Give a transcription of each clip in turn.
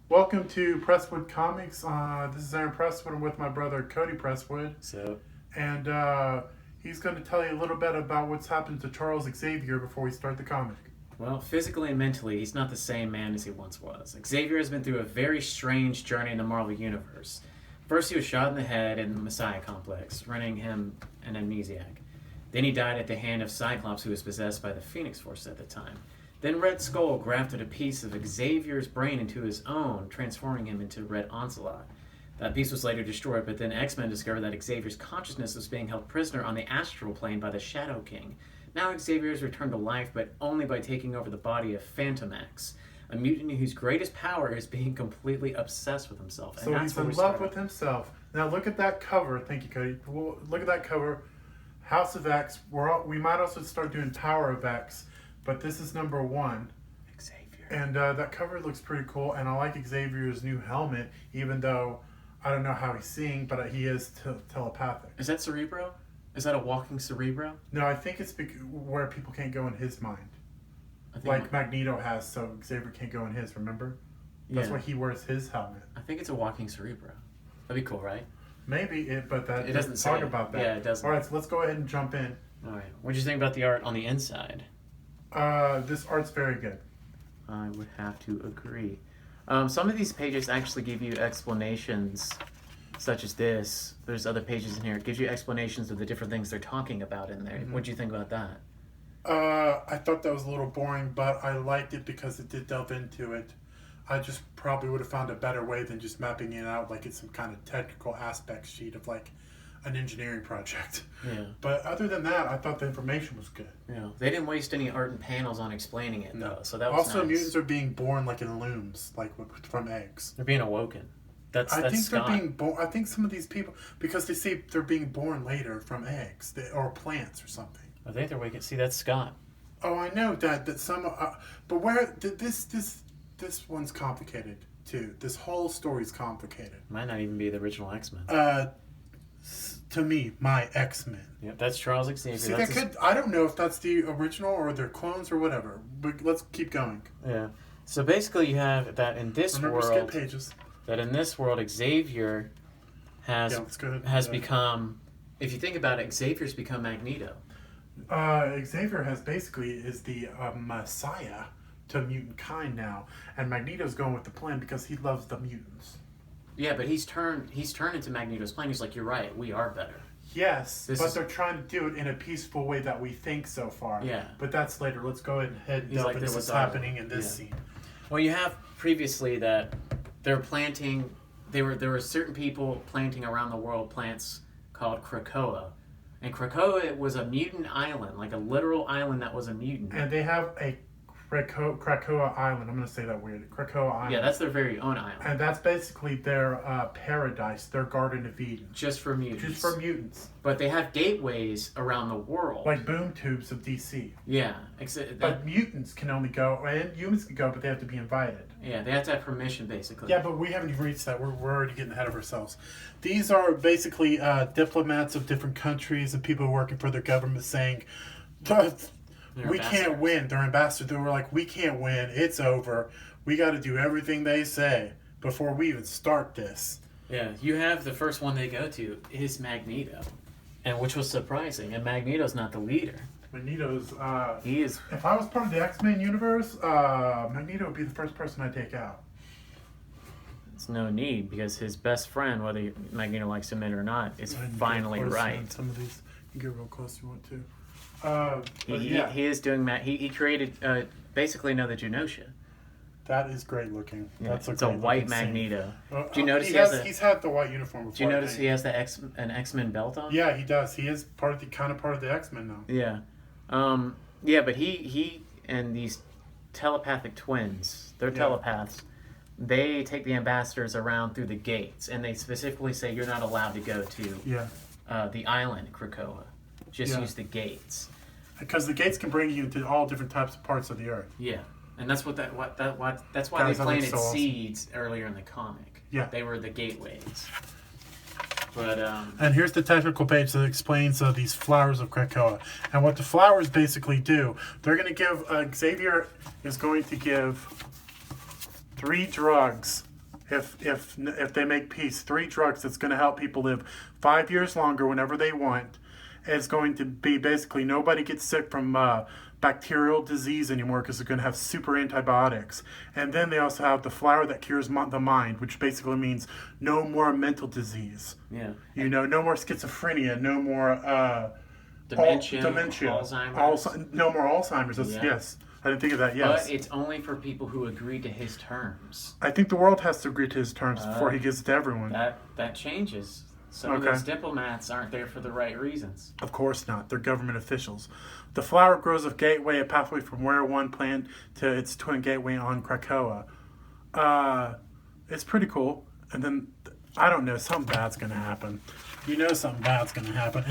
Welcome to Presswood Comics. This is Aaron Presswood. I'm with my brother Cody Presswood. So, And he's going to tell you a little bit about what's happened to Charles Xavier before we start the comic. well, physically and mentally, he's not the same man as he once was. Xavier has been through a very strange journey in the Marvel Universe. First, he was shot in the head in the Messiah Complex, rendering him an amnesiac. Then he died at the hand of Cyclops, who was possessed by the Phoenix Force at the time. Then Red Skull grafted a piece of Xavier's brain into his own, transforming him into Red Onslaught. That piece was later destroyed, but then X-Men discovered that Xavier's consciousness was being held prisoner on the astral plane by the Shadow King. Now Xavier has returned to life, but only by taking over the body of Phantom X, a mutant whose greatest power is being completely obsessed with himself. So he's in love with himself. Now look at that cover. Thank you, Cody. Look at that cover. House of X. We might also start doing Power of X, but this is number 1. Xavier. And that cover looks pretty cool, and I like Xavier's new helmet, even though I don't know how he's seeing, but he is telepathic. Is that Cerebro? Is that a walking Cerebro? No, I think it's where people can't go in his mind. Like Magneto has, so Xavier can't go in his, remember? That's why he wears his helmet. I think it's a walking Cerebro. That'd be cool, right? Maybe, but it doesn't talk about that. Yeah, it doesn't. All right, so let's go ahead and jump in. All right. What do you think about the art on the inside? This art's very good. I would have to agree. Some of these pages actually give you explanations, such as this. There's other pages in here. It gives you explanations of the different things they're talking about in there. Mm-hmm. What do you think about that? I thought that was a little boring, but I liked it because it did delve into it. I just probably would have found a better way than just mapping it out like it's some kind of technical aspect sheet of like an engineering project. Yeah. But other than that, I thought the information was good. Yeah. They didn't waste any art and panels on explaining it, though, so that was also, nice. Mutants are being born like in looms, like from eggs. They're being awoken. That's I think Scott. they're being born. I think some of these people, because they say they're being born later from eggs or plants or something. I think they're waking. See, that's Scott. Oh, I know that some. But where this one's complicated too. This whole story's complicated. Might not even be the original X-Men. To me, my X-Men. Yep, that's Charles Xavier. See, I don't know if that's the original or they're clones or whatever. But let's keep going. Yeah. So basically, you have that in this world. Skip pages. That in this world, Xavier has become. If you think about it, Xavier's become Magneto. Xavier is the messiah to mutantkind now, and Magneto's going with the plan because he loves the mutants. Yeah, but he's turned into Magneto's plan. He's like, you're right, we are better. Yes, they're trying to do it in a peaceful way that we think so far. Yeah. But that's later. Let's go ahead and delve into what's happening in this scene. Well, you have previously that they're planting. There were certain people planting around the world plants called Krakoa. And Krakoa was a mutant island, like a literal island that was a mutant. And they have a Krakoa Island. I'm going to say that weird. Krakoa Island. Yeah, that's their very own island. And that's basically their paradise, their Garden of Eden. Just for mutants. But they have gateways around the world. Like boom tubes of DC. Yeah. But mutants can only go, and humans can go, but they have to be invited. Yeah, they have to have permission, basically. Yeah, but we haven't even reached that. We're already getting ahead of ourselves. These are basically diplomats of different countries and people working for their government saying, we can't win. They're ambassadors. They were like, we can't win. It's over. We got to do everything they say before we even start this. Yeah, you have the first one they go to is Magneto, and which was surprising. And Magneto's not the leader. Magneto's. He is. If I was part of the X-Men universe, Magneto would be the first person I'd take out. It's no need because his best friend, whether Magneto likes him in or not, is finally right. Some of these, you can get real close if you want to. He is doing that. He created basically another Genosha. That is great looking. Yeah, it's a white Magneto. Do you notice he's had the white uniform before? Do you notice he has an X-Men belt on? Yeah, he does. He is part of the X-Men now. Yeah, but he and these telepathic twins, they're telepaths. They take the ambassadors around through the gates, and they specifically say you're not allowed to go to the island Krakoa. Just use the gates. Because the gates can bring you to all different types of parts of the earth. Yeah, and that's that's why they planted seeds earlier in the comic. Yeah, they were the gateways. But and here's the technical page that explains these flowers of Krakoa and what the flowers basically do. They're going to give Xavier is going to give 3 drugs if they make peace, 3 drugs that's going to help people live 5 years longer whenever they want. It's going to be basically nobody gets sick from bacterial disease anymore because they're going to have super antibiotics. And then they also have the flower that cures the mind, which basically means no more mental disease. Yeah. No more schizophrenia, no more dementia, Alzheimer's. No more Alzheimer's. Yes. I didn't think of that, yes. But it's only for people who agree to his terms. I think the world has to agree to his terms before he gives it to everyone. That changes. Some of those diplomats aren't there for the right reasons. Of course not. They're government officials. The flower grows of gateway, a pathway from where one plant to its twin gateway on Krakoa. It's pretty cool. And then, I don't know, something bad's going to happen. Something bad's going to happen.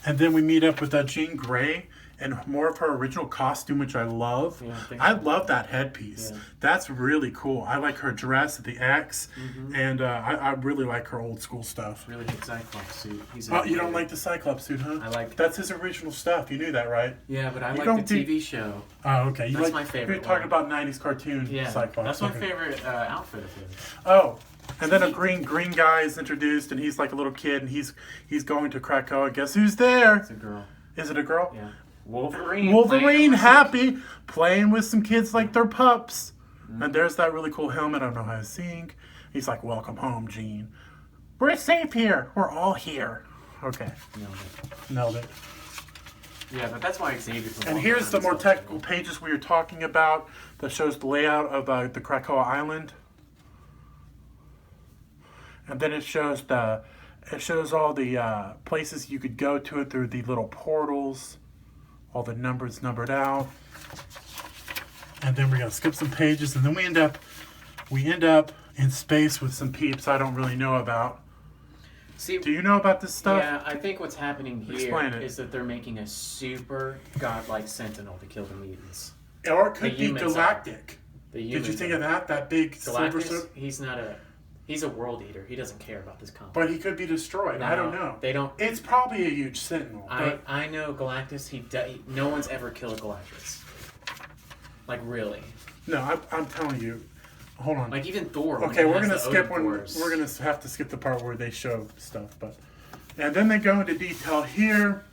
And then we meet up with Jean Grey and more of her original costume, which I love. Yeah, I love that headpiece. Yeah. That's really cool. I like her dress, the X, and I really like her old school stuff. Really good Cyclops suit. You don't like the Cyclops suit, huh? I like. That's his original stuff. You knew that, right? Yeah, but I like the TV show. Oh, okay. That's my favorite. You're talking about 90s cartoon Cyclops. That's my favorite outfit of his. Oh. And then a green guy is introduced, and he's like a little kid, and he's going to Krakoa. Guess who's there? It's a girl. Is it a girl? Yeah. Wolverine, happy, playing with some kids like they're pups. And there's that really cool helmet. I don't know how to sing. He's like, welcome home, Jean. We're safe here. We're all here. Okay. Nailed it. Yeah, but that's why Xavier. And here's the more technical pages we were talking about that shows the layout of the Krakoa Island. And then it shows all the places you could go to it through the little portals. All the numbers numbered out. And then we're going to skip some pages. And then we end up in space with some peeps I don't really know about. See, do you know about this stuff? Yeah, I think what's happening here is that they're making a super godlike sentinel to kill the mutants. Or it could be galactic. Did you think of that? That big silver suit? He's a world eater. He doesn't care about this conflict. But he could be destroyed. No, I don't know. They don't. It's probably a huge sentinel. I know Galactus. No one's ever killed a Galactus. Like really. No, I'm telling you. Hold on. Like even Thor. Okay, we're gonna skip one. We're gonna have to skip the part where they show stuff, and then they go into detail here,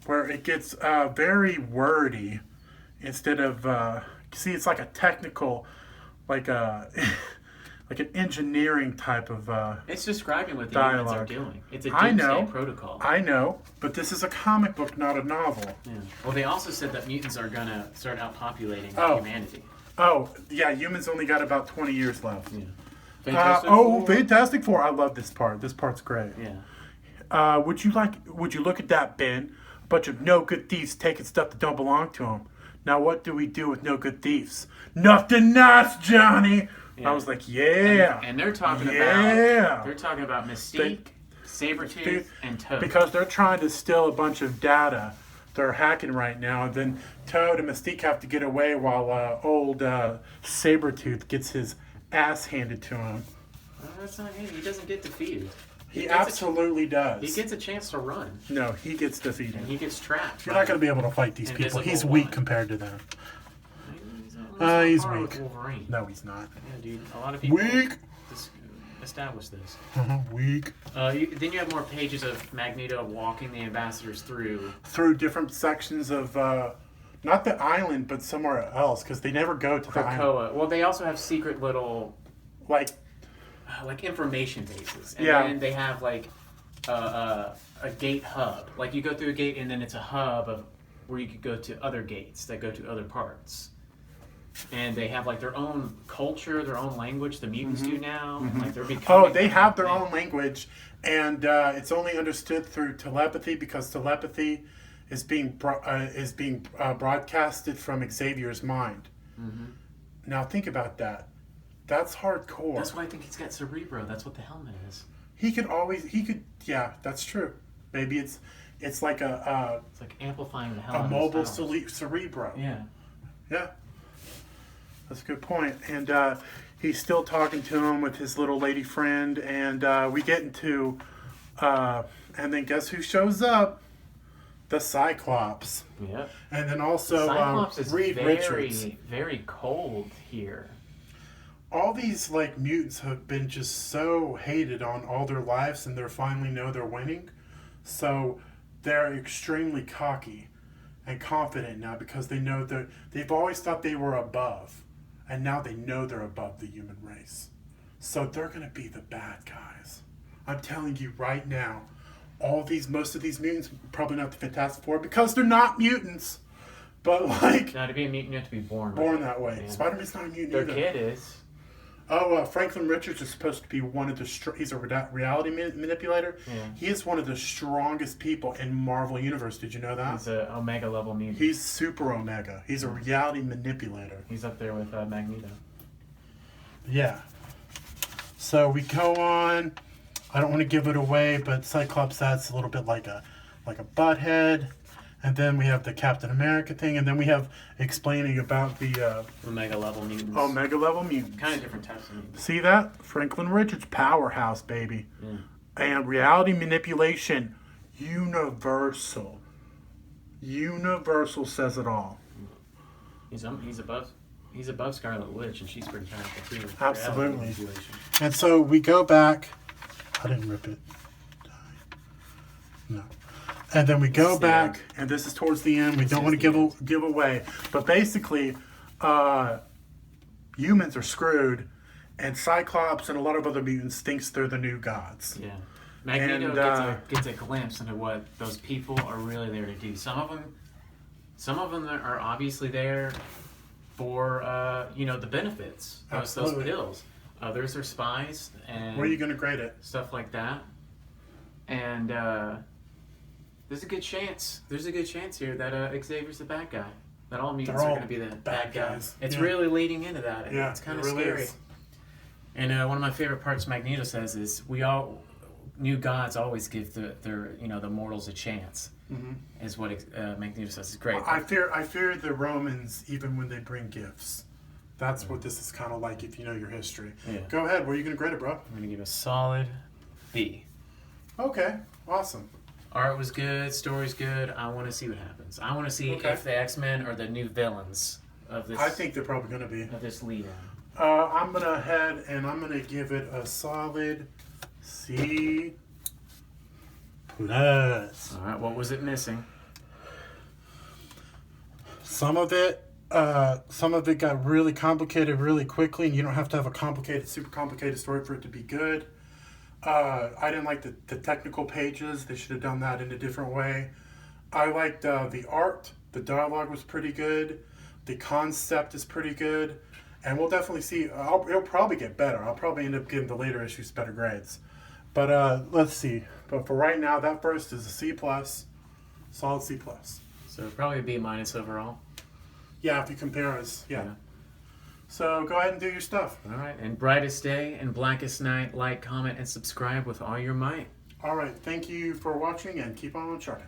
where it gets very wordy, instead of see, it's like a technical, like a. Like an engineering type of it's describing what the dialogue. Humans are doing. It's a doomsday protocol. I know, but this is a comic book, not a novel. Yeah. Well, they also said that mutants are going to start outpopulating humanity. Oh, yeah, humans only got about 20 years left. Yeah. Fantastic Four. I love this part. This part's great. Yeah. Would you look at that, Ben? A bunch of no-good thieves taking stuff that don't belong to them. Now, what do we do with no-good thieves? Nothing nice, Johnny! Yeah. I was like, yeah. And they're talking about Mystique, Sabretooth, and Toad. Because they're trying to steal a bunch of data. They're hacking right now. And then Toad and Mystique have to get away while old Sabretooth gets his ass handed to him. Well, that's not him. He doesn't get defeated. He absolutely does. He gets a chance to run. No, he gets defeated. And he gets trapped. You're not going to be able to fight these people. He's weak compared to them. He's weak. No, he's not. Yeah, dude. A lot of people weak. Establish this. Weak. Then you have more pages of Magneto walking the ambassadors through different sections of not the island, but somewhere else, because they never go to the island. Well, they also have secret little like information bases, and then they have like a gate hub. Like you go through a gate, and then it's a hub of where you could go to other gates that go to other parts. And they have like their own culture, their own language. The mutants do now. And, like they're becoming. Oh, they have their own language, and it's only understood through telepathy because telepathy is being broadcasted from Xavier's mind. Mm-hmm. Now think about that. That's hardcore. That's why I think he's got Cerebro. That's what the helmet is. Yeah, that's true. Maybe it's like it's like amplifying the helmet. A mobile Cerebro. Yeah. Yeah. That's a good point. And he's still talking to him with his little lady friend. And we get into... and then guess who shows up? The Cyclops. Yeah. And then also Cyclops is Reed Richards. Very cold here. all these like mutants have been just so hated on all their lives, and they finally know they're winning. So they're extremely cocky and confident now because they know they've always thought they were above, and now they know they're above the human race. So they're gonna be the bad guys. I'm telling you right now, most of these mutants, probably not the Fantastic Four because they're not mutants. But like, now to be a mutant, you have to be born that way. Yeah. Spider-Man's not a mutant Their either. kid is. Oh, Franklin Richards is supposed to be one of the. He's a reality manipulator. Yeah. He is one of the strongest people in Marvel Universe. Did you know that? He's an Omega level mutant. He's super Omega. He's a reality manipulator. He's up there with Magneto. Yeah. So we go on. I don't want to give it away, but Cyclops that's a little bit like a butthead. And then we have the Captain America thing, and then we have explaining about the Omega level mutants. Omega level mutants. Kind of different types of mutants. See that? Franklin Richards, powerhouse, baby. Yeah. And reality manipulation, universal. Universal says it all. He's above Scarlet Witch, and she's pretty powerful too. Absolutely. And so we go back. I didn't rip it. No. And then we go back, and this is towards the end. We don't want to give away, but basically, humans are screwed, and Cyclops and a lot of other mutants thinks they're the new gods. Yeah, Magneto gets a glimpse into what those people are really there to do. Some of them are obviously there for the benefits, those pills. Others are spies, and where are you going to grade it? Stuff like that, and. There's a good chance here that Xavier's the bad guy. That all mutants are going to be the bad guys. It's really leading into that. Yeah, it's kind of really scary. is. And one of my favorite parts Magneto says is, new gods always give the mortals a chance. Mm-hmm. Is what Magneto says. It's great. I fear the Romans even when they bring gifts. That's what this is kind of like if you know your history. Yeah. Go ahead. Where are you going to grade it, bro? I'm going to give a solid B. Okay. Awesome. Art was good, story's good. I want to see what happens. I want to see if the X-Men are the new villains of this. I think they're probably going to be. Of this lead-in. I'm going to head and I'm going to give it a solid C+. All right, what was it missing? Some of it got really complicated really quickly, and you don't have to have a super complicated story for it to be good. I didn't like the technical pages. They should have done that in a different way. I liked the art. The dialogue was pretty good. The concept is pretty good. And we'll definitely see. It'll probably get better. I'll probably end up giving the later issues better grades. But let's see. But for right now, that first is a C+. Solid C+. So probably a B- overall. Yeah, if you compare us. Yeah. So go ahead and do your stuff. All right. And brightest day and blackest night, like, comment, and subscribe with all your might. All right. Thank you for watching, and keep on charting.